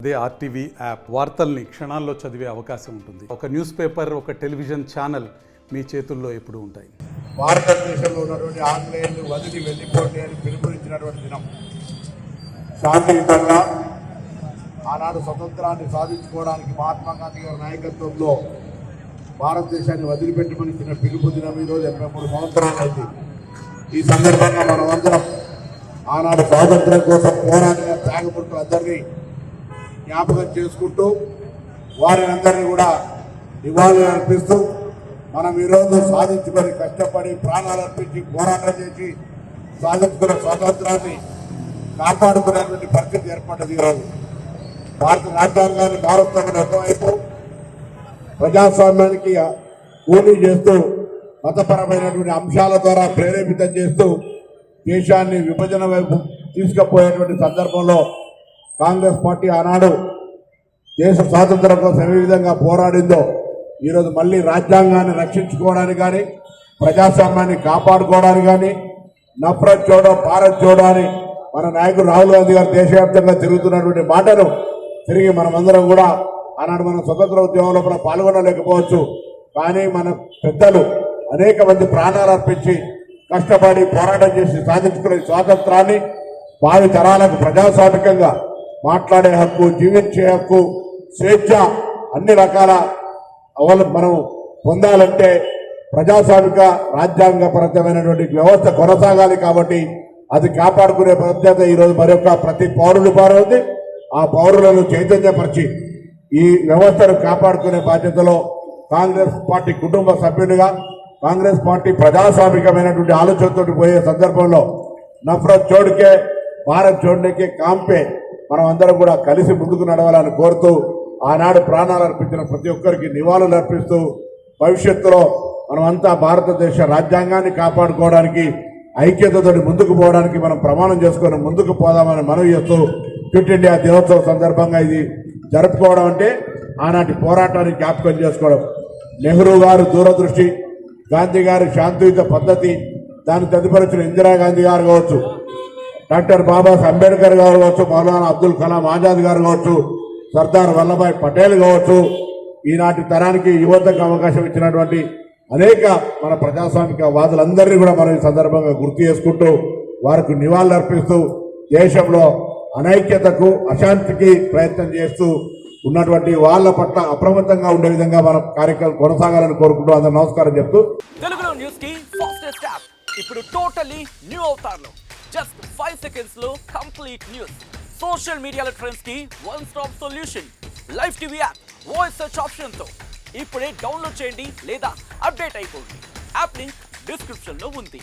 అదే RTV app వార్తల్ని క్షణాల్లో చదివే అవకాశం ఉంటుంది. ఒక న్యూస్ పేపర్, ఒక టెలివిజన్ ఛానల్ మీ చేతుల్లో ఎప్పుడూ ఉంటాయి. భారతదేశంలో ఉన్నటువంటి ఆంగ్లేయులు వదిలి వెళ్ళిపోతే అని పిలుపునిచ్చినటువంటి దినం. శాంతియుతంగా ఆనాడు స్వతంత్రాన్ని సాధించుకోవడానికి మహాత్మా గాంధీ గారి నాయకత్వంలో భారతదేశాన్ని వదిలిపెట్టమని ఇచ్చిన పిలుపు దినం ఈరోజు 83 సంవత్సరాలు అయింది. ఈ సందర్భంగా మనమందరం ఆనాడు స్వాతంత్రం కోసం పోరాడిన త్యాగపురుషులందరినీ జ్ఞాపకం చేసుకుంటూ వారిని అందరినీ కూడా నివాళులు అర్పిస్తూ మనం ఈరోజు సాధించుకొని కష్టపడి ప్రాణాలు అర్పించి పోరాటం చేసి సాధించుకున్న స్వాతంత్రాన్ని కాపాడుకునేటువంటి పరిస్థితి ఏర్పడ్డది. ఈరోజు భారత రాజ్యాంగాన్ని భారతదేశంలో ఒకవైపు ప్రజాస్వామ్యానికి కూలీ చేస్తూ మతపరమైనటువంటి అంశాల ద్వారా ప్రేరేపితం చేస్తూ దేశాన్ని విభజన వైపు తీసుకుపోయేటువంటి సందర్భంలో కాంగ్రెస్ పార్టీ ఆనాడు దేశ స్వాతంత్రం కోసం ఏ విధంగా పోరాడిందో ఈరోజు మళ్ళీ రాజ్యాంగాన్ని రక్షించుకోవడానికి కానీ ప్రజాస్వామ్యాన్ని కాపాడుకోవడానికి కానీ నఫరత్ చోడో భారత్ చోడో అని మన నాయకుడు రాహుల్ గాంధీ గారు దేశవ్యాప్తంగా తిరుగుతున్నటువంటి మాటను తిరిగి మనమందరం కూడా ఆనాడు మన స్వతంత్ర ఉద్యమంలో కూడా పాల్గొనలేకపోవచ్చు, కానీ మన పెద్దలు అనేక మంది ప్రాణాలు అర్పించి కష్టపడి పోరాటం చేసి సాధించుకునే స్వాతంత్రాన్ని భావి తరాలకు ప్రజాస్వామికంగా మాట్లాడే హక్కు, జీవించే హక్కు, స్వేచ్ఛ అన్ని రకాల మనం పొందాలంటే ప్రజాస్వామిక రాజ్యాంగపరమైనటువంటి వ్యవస్థ కొనసాగాలి. కాబట్టి అది కాపాడుకునే బాధ్యత ఈరోజు మరొక ప్రతి పౌరుడి ఉంది. ఆ పౌరులను చైతన్యపరిచి ఈ వ్యవస్థను కాపాడుకునే బాధ్యతలో కాంగ్రెస్ పార్టీ కుటుంబ సభ్యుడిగా, కాంగ్రెస్ పార్టీ ప్రజాస్వామికమైనటువంటి ఆలోచనతో పోయే సందర్భంలో నఫరత్ చోడుకే భారత్ చోడనేకే కాంపే మనం అందరం కూడా కలిసి ముందుకు నడవాలని కోరుతూ ఆనాడు ప్రాణాలు అర్పించిన ప్రతి ఒక్కరికి నివాళులు అర్పిస్తూ భవిష్యత్తులో మనమంతా భారతదేశ రాజ్యాంగాన్ని కాపాడుకోవడానికి ఐక్యతతో ముందుకు పోవడానికి మనం ప్రమాణం చేసుకొని ముందుకు పోదామని మనవి చేస్తూ క్విట్ ఇండియా దినోత్సవం సందర్భంగా ఇది జరుపుకోవడం అంటే ఆనాటి పోరాటాన్ని జ్ఞాపకం చేసుకోవడం. నెహ్రూ గారు దూరదృష్టి, గాంధీ గారి శాంతియుత పద్ధతి, దాని తదుపరి ఇందిరాగాంధీ గారు కావచ్చు, డాక్టర్ బాబాసాహెబ్ అంబేద్కర్ గారు కావచ్చు, మౌలానా అబ్దుల్ కలాం ఆజాద్ గారు కావచ్చు, సర్దార్ వల్లభాయ్ పటేల్ కావచ్చు, ఈనాటి తరానికి యువతకు అవకాశం ఇచ్చినటువంటి అనేక మన ప్రజాస్వామిక వాదులందరినీ కూడా మనం ఈ సందర్భంగా గుర్తు చేసుకుంటూ వారికి నివాళులు అర్పిస్తూ దేశంలో అనైక్యతకు, అశాంతికి ప్రయత్నం చేస్తూ ఉన్నటువంటి వాళ్ళ పట్ల అప్రమత్తంగా ఉండే విధంగా మనం కార్యక్రమం కొనసాగాలని కోరుకుంటూ అందరూ నమస్కారం చెప్తూ తెలుగులో న్యూస్ కి ఫాస్టెస్ట్ యాప్ ఇప్పుడు టోటల్లీ న్యూ అవతార్లో జస్ట్ 5 seconds లో కంప్లీట్ న్యూస్, సోషల్ మీడియాలో ట్రెండ్స్ కి one stop solution, live TV app, voice search option తో ఇప్పుడే డౌన్లోడ్ చేయండి లేదా అప్డేట్ అయిపోండి. యాప్ లింక్ డిస్క్రిప్షన్ లో ఉంది.